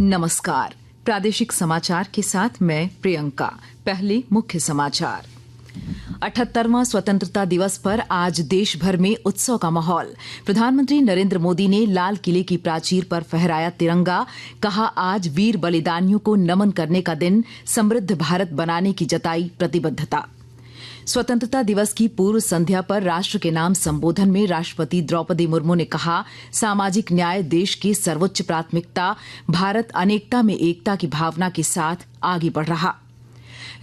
नमस्कार। प्रादेशिक समाचार के साथ मैं प्रियंका। पहले मुख्य समाचार। 78वां स्वतंत्रता दिवस पर आज देश भर में उत्सव का माहौल। प्रधानमंत्री नरेंद्र मोदी ने लाल किले की प्राचीर पर फहराया तिरंगा। कहा, आज वीर बलिदानियों को नमन करने का दिन, समृद्ध भारत बनाने की जताई प्रतिबद्धता। स्वतंत्रता दिवस की पूर्व संध्या पर राष्ट्र के नाम संबोधन में राष्ट्रपति द्रौपदी मुर्मू ने कहा, सामाजिक न्याय देश की सर्वोच्च प्राथमिकता। भारत अनेकता में एकता की भावना के साथ आगे बढ़ रहा।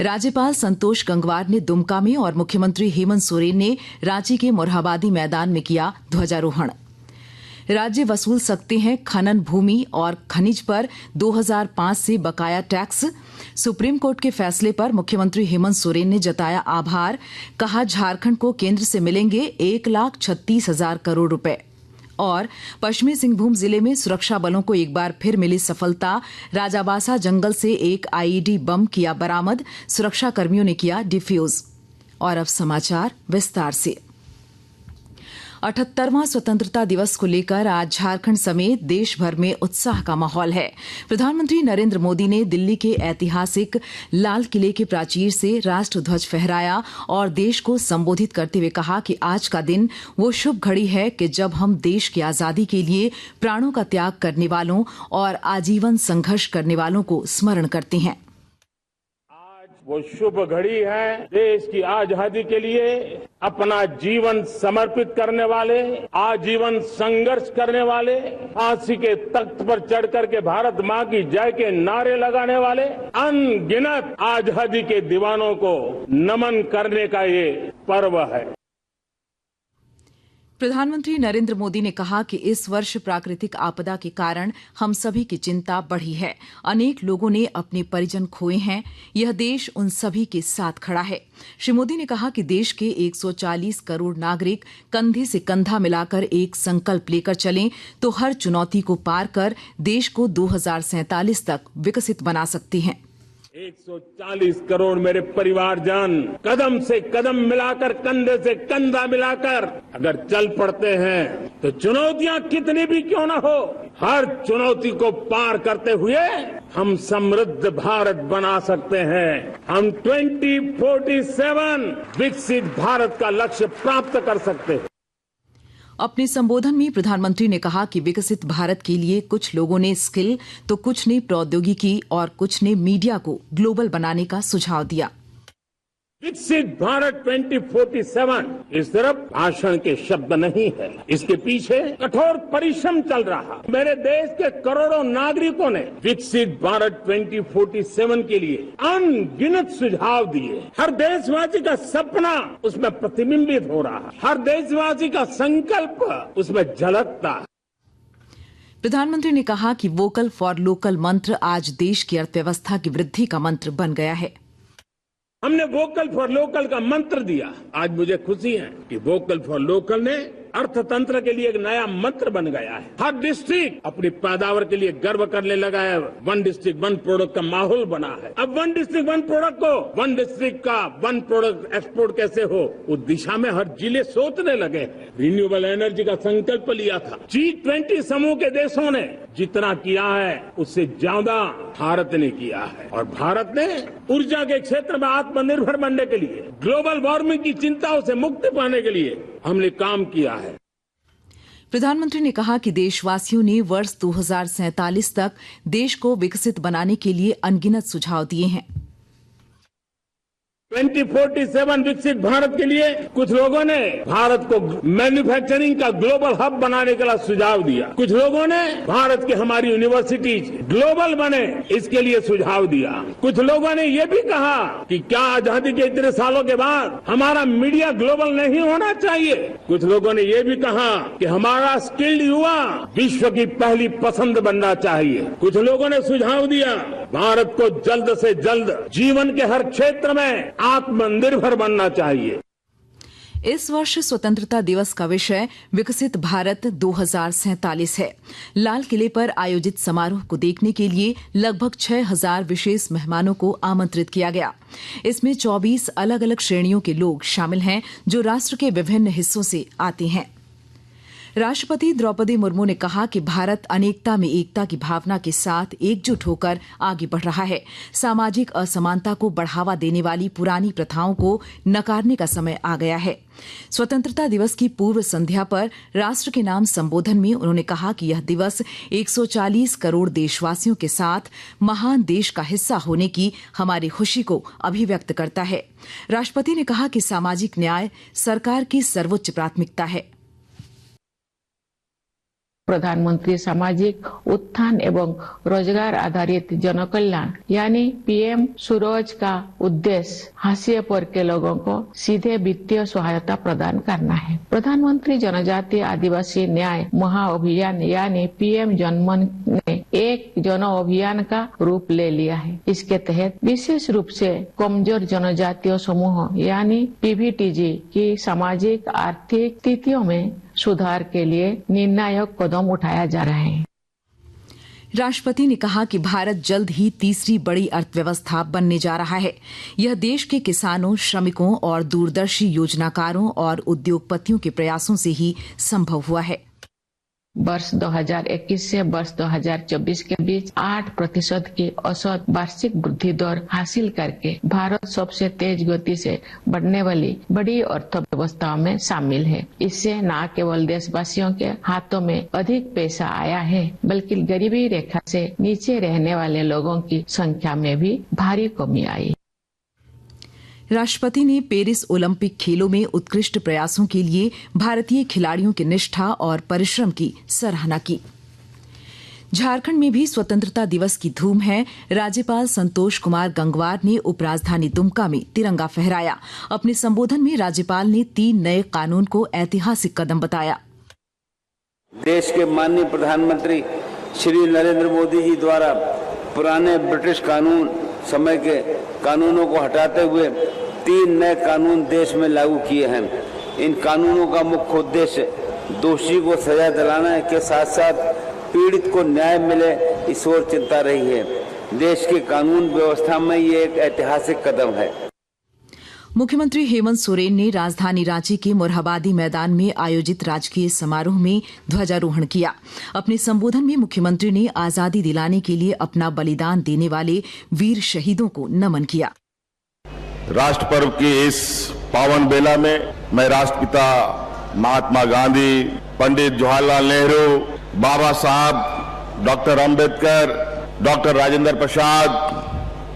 राज्यपाल संतोष गंगवार ने दुमका में और मुख्यमंत्री हेमंत सोरेन ने रांची के मोरहाबादी मैदान में किया ध्वजारोहण। राज्य वसूल सकते हैं खनन भूमि और खनिज पर 2005 से बकाया टैक्स। सुप्रीम कोर्ट के फैसले पर मुख्यमंत्री हेमंत सोरेन ने जताया आभार। कहा, झारखंड को केंद्र से मिलेंगे 1,36,000 करोड़ रुपए। और पश्चिमी सिंहभूम जिले में सुरक्षा बलों को एक बार फिर मिली सफलता। राजाबासा जंगल से एक आईईडी बम किया बरामद। सुरक्षा कर्मियों ने किया डिफ्यूज। और अब समाचार विस्तार से। 78वां स्वतंत्रता दिवस को लेकर आज झारखंड समेत देश भर में उत्साह का माहौल है। प्रधानमंत्री नरेंद्र मोदी ने दिल्ली के ऐतिहासिक लाल किले के प्राचीर से राष्ट्र ध्वज फहराया और देश को संबोधित करते हुए कहा कि आज का दिन वो शुभ घड़ी है कि जब हम देश की आजादी के लिए प्राणों का त्याग करने वालों और आजीवन संघर्ष करने वालों को स्मरण करते हैं। वो शुभ घड़ी है देश की आजादी के लिए अपना जीवन समर्पित करने वाले, आजीवन संघर्ष करने वाले, फांसी के तख्त पर चढ़कर के भारत मां की जय के नारे लगाने वाले अनगिनत आजादी के दीवानों को नमन करने का ये पर्व है। प्रधानमंत्री नरेंद्र मोदी ने कहा कि इस वर्ष प्राकृतिक आपदा के कारण हम सभी की चिंता बढ़ी है। अनेक लोगों ने अपने परिजन खोए हैं। यह देश उन सभी के साथ खड़ा है। श्री मोदी ने कहा कि देश के 140 करोड़ नागरिक कंधे से कंधा मिलाकर एक संकल्प लेकर चलें तो हर चुनौती को पार कर देश को 2047 तक विकसित बना सकते हैं। 140 करोड़ मेरे परिवारजन कदम से कदम मिलाकर, कंधे से कंधा मिलाकर अगर चल पड़ते हैं तो चुनौतियां कितनी भी क्यों न हो, हर चुनौती को पार करते हुए हम समृद्ध भारत बना सकते हैं। हम 2047 विकसित भारत का लक्ष्य प्राप्त कर सकते हैं। अपने संबोधन में प्रधानमंत्री ने कहा कि विकसित भारत के लिए कुछ लोगों ने स्किल तो कुछ ने प्रौद्योगिकी और कुछ ने मीडिया को ग्लोबल बनाने का सुझाव दिया। विकसित भारत 2047 इस तरफ भाषण के शब्द नहीं है, इसके पीछे कठोर परिश्रम चल रहा। मेरे देश के करोड़ों नागरिकों ने विकसित भारत 2047 के लिए अनगिनत सुझाव दिए। हर देशवासी का सपना उसमें प्रतिबिंबित हो रहा, हर देशवासी का संकल्प उसमें झलकता। प्रधानमंत्री ने कहा कि वोकल फॉर लोकल मंत्र आज देश की अर्थव्यवस्था की वृद्धि का मंत्र बन गया है। हमने वोकल फॉर लोकल का मंत्र दिया। आज मुझे खुशी है कि वोकल फॉर लोकल ने अर्थतंत्र के लिए एक नया मंत्र बन गया है। हर डिस्ट्रिक्ट अपनी पैदावार के लिए गर्व करने लगा है। वन डिस्ट्रिक्ट वन प्रोडक्ट का माहौल बना है। अब वन डिस्ट्रिक्ट वन प्रोडक्ट को, वन डिस्ट्रिक्ट का वन प्रोडक्ट एक्सपोर्ट कैसे हो, उस दिशा में हर जिले सोचने लगे। रिन्यूएबल एनर्जी का संकल्प लिया था। G20 समूह के देशों ने जितना किया है उससे ज्यादा भारत ने किया है और भारत ने ऊर्जा के क्षेत्र में आत्मनिर्भर बनने के लिए, ग्लोबल वार्मिंग की चिंताओं से मुक्ति पाने के लिए हमने काम किया है। प्रधानमंत्री ने कहा कि देशवासियों ने वर्ष 2047 तक देश को विकसित बनाने के लिए अनगिनत सुझाव दिए हैं। 2047 विकसित भारत के लिए कुछ लोगों ने भारत को मैन्युफैक्चरिंग का ग्लोबल हब बनाने का सुझाव दिया। कुछ लोगों ने भारत की हमारी यूनिवर्सिटीज ग्लोबल बने इसके लिए सुझाव दिया। कुछ लोगों ने ये भी कहा कि क्या आजादी के इतने सालों के बाद हमारा मीडिया ग्लोबल नहीं होना चाहिए। कुछ लोगों ने ये भी कहा कि हमारा स्किल्ड युवा विश्व की पहली पसंद बनना चाहिए। कुछ लोगों ने सुझाव दिया भारत को जल्द से जल्द जीवन के हर क्षेत्र में आत्मनिर्भर बनना चाहिए। इस वर्ष स्वतंत्रता दिवस का विषय विकसित भारत 2047 है। लाल किले पर आयोजित समारोह को देखने के लिए लगभग 6,000 विशेष मेहमानों को आमंत्रित किया गया। इसमें 24 अलग अलग श्रेणियों के लोग शामिल हैं जो राष्ट्र के विभिन्न हिस्सों से आते हैं। राष्ट्रपति द्रौपदी मुर्मू ने कहा कि भारत अनेकता में एकता की भावना के साथ एकजुट होकर आगे बढ़ रहा है। सामाजिक असमानता को बढ़ावा देने वाली पुरानी प्रथाओं को नकारने का समय आ गया है। स्वतंत्रता दिवस की पूर्व संध्या पर राष्ट्र के नाम संबोधन में उन्होंने कहा कि यह दिवस 140 करोड़ देशवासियों के साथ महान देश का हिस्सा होने की हमारी खुशी को अभिव्यक्त करता है। राष्ट्रपति ने कहा कि सामाजिक न्याय सरकार की सर्वोच्च प्राथमिकता है। प्रधानमंत्री सामाजिक उत्थान एवं रोजगार आधारित जनकल्याण यानी पीएम सूरज का उद्देश्य हाशिए पर के लोगों को सीधे वित्तीय सहायता प्रदान करना है। प्रधानमंत्री जनजातीय आदिवासी न्याय महाअभियान यानी पीएम जनमन ने एक जन अभियान का रूप ले लिया है। इसके तहत विशेष रूप से कमजोर जनजातीय समूह यानी पीवीटीजी की सामाजिक आर्थिक स्थितियों में सुधार के लिए निर्णायक कदम उठाया जा रहा है। राष्ट्रपति ने कहा कि भारत जल्द ही तीसरी बड़ी अर्थव्यवस्था बनने जा रहा है। यह देश के किसानों, श्रमिकों और दूरदर्शी योजनाकारों और उद्योगपतियों के प्रयासों से ही संभव हुआ है। वर्ष 2021 से वर्ष 2024 के बीच 8% की औसत वार्षिक वृद्धि दर हासिल करके भारत सबसे तेज गति से बढ़ने वाली बड़ी अर्थव्यवस्थाओं में शामिल है। इससे न केवल देशवासियों के हाथों में अधिक पैसा आया है, बल्कि गरीबी रेखा से नीचे रहने वाले लोगों की संख्या में भी भारी कमी आई। राष्ट्रपति ने पेरिस ओलंपिक खेलों में उत्कृष्ट प्रयासों के लिए भारतीय खिलाड़ियों की निष्ठा और परिश्रम की सराहना की। झारखंड में भी स्वतंत्रता दिवस की धूम है। राज्यपाल संतोष कुमार गंगवार ने उपराजधानी दुमका में तिरंगा फहराया। अपने संबोधन में राज्यपाल ने 3 नए कानून को ऐतिहासिक कदम बताया। देश के माननीय प्रधानमंत्री श्री नरेंद्र मोदी जी द्वारा पुराने ब्रिटिश कानून समय के कानूनों को हटाते हुए 3 नए कानून देश में लागू किए हैं। इन कानूनों का मुख्य उद्देश्य दोषी को सजा दिलाने के साथ साथ पीड़ित को न्याय मिले, इस ओर चिंता रही है। देश की कानून व्यवस्था में ये एक ऐतिहासिक कदम है। मुख्यमंत्री हेमंत सोरेन ने राजधानी रांची के मोरहाबादी मैदान में आयोजित राजकीय समारोह में ध्वजारोहण किया। अपने संबोधन में मुख्यमंत्री ने आजादी दिलाने के लिए अपना बलिदान देने वाले वीर शहीदों को नमन किया। राष्ट्र पर्व की इस पावन बेला में मैं राष्ट्रपिता महात्मा गांधी, पंडित जवाहरलाल नेहरू, बाबा साहब डॉक्टर अम्बेडकर, डॉक्टर राजेंद्र प्रसाद,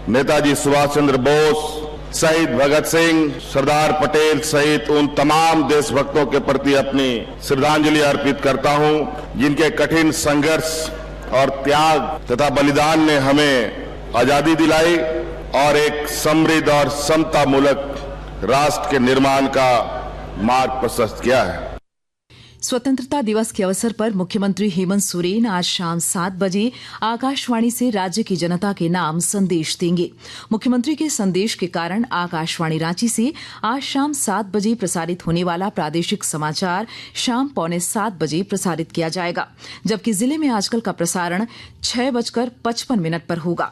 नेताजी सुभाष चंद्र बोस, शहीद भगत सिंह, सरदार पटेल सहित उन तमाम देशभक्तों के प्रति अपनी श्रद्धांजलि अर्पित करता हूं, जिनके कठिन संघर्ष और त्याग तथा बलिदान ने हमें आजादी दिलाई और एक समृद्ध और समतामूलक राष्ट्र के निर्माण का मार्ग प्रशस्त किया है। स्वतंत्रता दिवस के अवसर पर मुख्यमंत्री हेमंत सोरेन आज शाम 7 बजे आकाशवाणी से राज्य की जनता के नाम संदेश देंगे। मुख्यमंत्री के संदेश के कारण आकाशवाणी रांची से आज शाम 7 बजे प्रसारित होने वाला प्रादेशिक समाचार शाम 6:45 बजे प्रसारित किया जाएगा, जबकि जिले में आजकल का प्रसारण 6:55 पर होगा।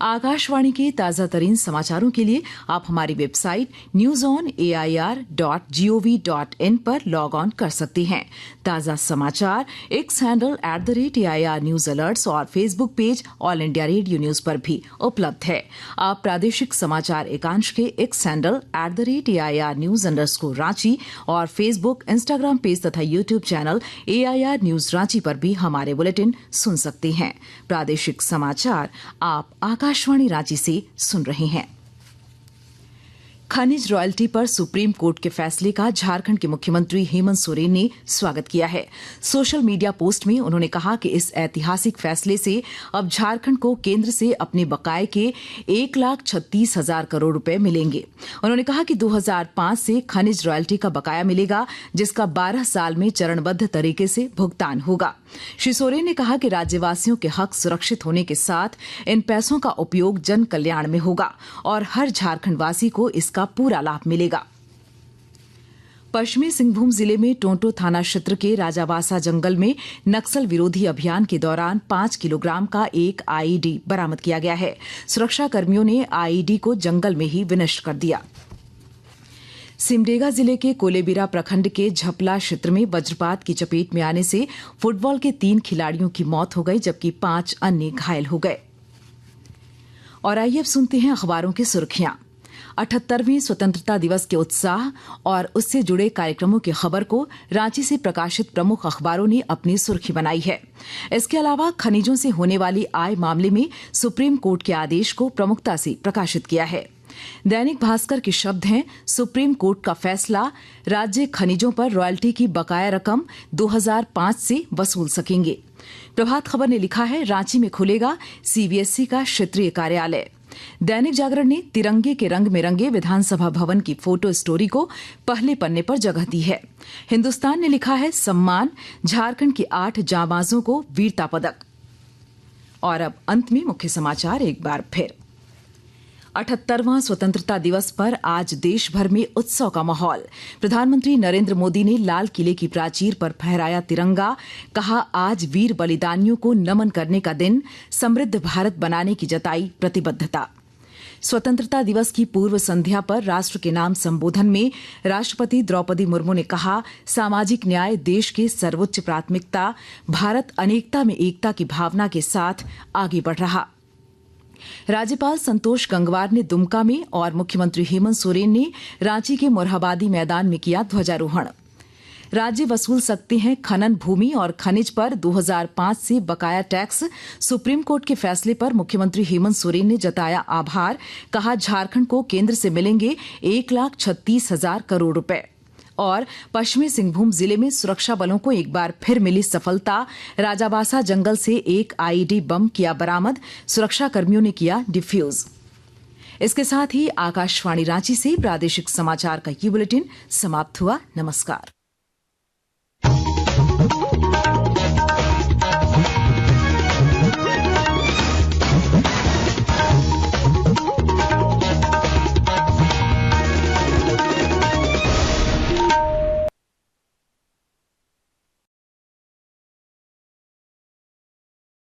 आकाशवाणी के ताजा तरीन समाचारों के लिए आप हमारी वेबसाइट newsonair.gov.in पर लॉग ऑन कर सकते हैं। ताजा समाचार X handle @AIR news alerts और Facebook page all India radio news पर भी उपलब्ध है। आप प्रादेशिक समाचार एकांश के X handle @AIR news _Ranchi और फेसबुक, इंस्टाग्राम पेज तथा YouTube channel AIR news Ranchi पर भी हमारे बुलेटिन सुन सकते हैं। प्रादेशिक समाचार आप आकाशवाणी रांची से सुन रहे हैं। खनिज रॉयल्टी पर सुप्रीम कोर्ट के फैसले का झारखंड के मुख्यमंत्री हेमंत सोरेन ने स्वागत किया है। सोशल मीडिया पोस्ट में उन्होंने कहा कि इस ऐतिहासिक फैसले से अब झारखंड को केंद्र से अपने बकाये के 1,36,000 करोड़ रुपए मिलेंगे। उन्होंने कहा कि 2005 से खनिज रॉयल्टी का बकाया मिलेगा, जिसका 12 साल में चरणबद्ध तरीके से भुगतान होगा। श्री सोरेन ने कहा कि राज्यवासियों के हक सुरक्षित होने के साथ इन पैसों का उपयोग जन कल्याण में होगा और हर झारखंडवासी को इसका पूरा लाभ मिलेगा। पश्चिमी सिंहभूम जिले में टोंटो थाना क्षेत्र के राजावासा जंगल में नक्सल विरोधी अभियान के दौरान 5 किलोग्राम का एक आईईडी बरामद किया गया है। सुरक्षा कर्मियों ने आईईडी को जंगल में ही विनष्ट कर दिया। सिमडेगा जिले के कोलेबिरा प्रखंड के झपला क्षेत्र में वज्रपात की चपेट में आने से फुटबॉल के 3 खिलाड़ियों की मौत हो गई जबकि 5 अन्य घायल हो गए। और आइए अब सुनते हैं अखबारों की सुर्खियां। 78वें स्वतंत्रता दिवस के उत्साह और उससे जुड़े कार्यक्रमों की खबर को रांची से प्रकाशित प्रमुख अखबारों ने अपनी सुर्खी बनाई है। इसके अलावा खनिजों से होने वाली आय मामले में सुप्रीम कोर्ट के आदेश को प्रमुखता से प्रकाशित किया है। दैनिक भास्कर के शब्द हैं, सुप्रीम कोर्ट का फैसला, राज्य खनिजों पर रॉयल्टी की बकाया रकम 2005 से वसूल सकेंगे। प्रभात खबर ने लिखा है, रांची में खुलेगा सीबीएसई का क्षेत्रीय कार्यालय। दैनिक जागरण ने तिरंगे के रंग में रंगे विधानसभा भवन की फोटो स्टोरी को पहले पन्ने पर जगह दी है। हिंदुस्तान ने लिखा है, सम्मान, झारखंड के 8 जांबाजों को वीरता पदक। और अब अंत में मुख्य समाचार एक बार फिर। 78वां स्वतंत्रता दिवस पर आज देश भर में उत्सव का माहौल। प्रधानमंत्री नरेंद्र मोदी ने लाल किले की प्राचीर पर फहराया तिरंगा, कहा आज वीर बलिदानियों को नमन करने का दिन, समृद्ध भारत बनाने की जताई प्रतिबद्धता। स्वतंत्रता दिवस की पूर्व संध्या पर राष्ट्र के नाम संबोधन में राष्ट्रपति द्रौपदी मुर्मू ने कहा, सामाजिक न्याय देश की सर्वोच्च प्राथमिकता, भारत अनेकता में एकता की भावना के साथ आगे बढ़ रहा। राज्यपाल संतोष गंगवार ने दुमका में और मुख्यमंत्री हेमंत सोरेन ने रांची के मोरहाबादी मैदान में किया ध्वजारोहण। राज्य वसूल सकते हैं खनन भूमि और खनिज पर 2005 से बकाया टैक्स। सुप्रीम कोर्ट के फैसले पर मुख्यमंत्री हेमंत सोरेन ने जताया आभार, कहा झारखंड को केंद्र से मिलेंगे 1,36,000 करोड़ रुपए। और पश्चिमी सिंहभूम जिले में सुरक्षा बलों को एक बार फिर मिली सफलता, राजाबासा जंगल से एक आईईडी बम किया बरामद, सुरक्षा कर्मियों ने किया डिफ्यूज। इसके साथ ही आकाशवाणी रांची से प्रादेशिक समाचार का ये बुलेटिन समाप्त हुआ। नमस्कार।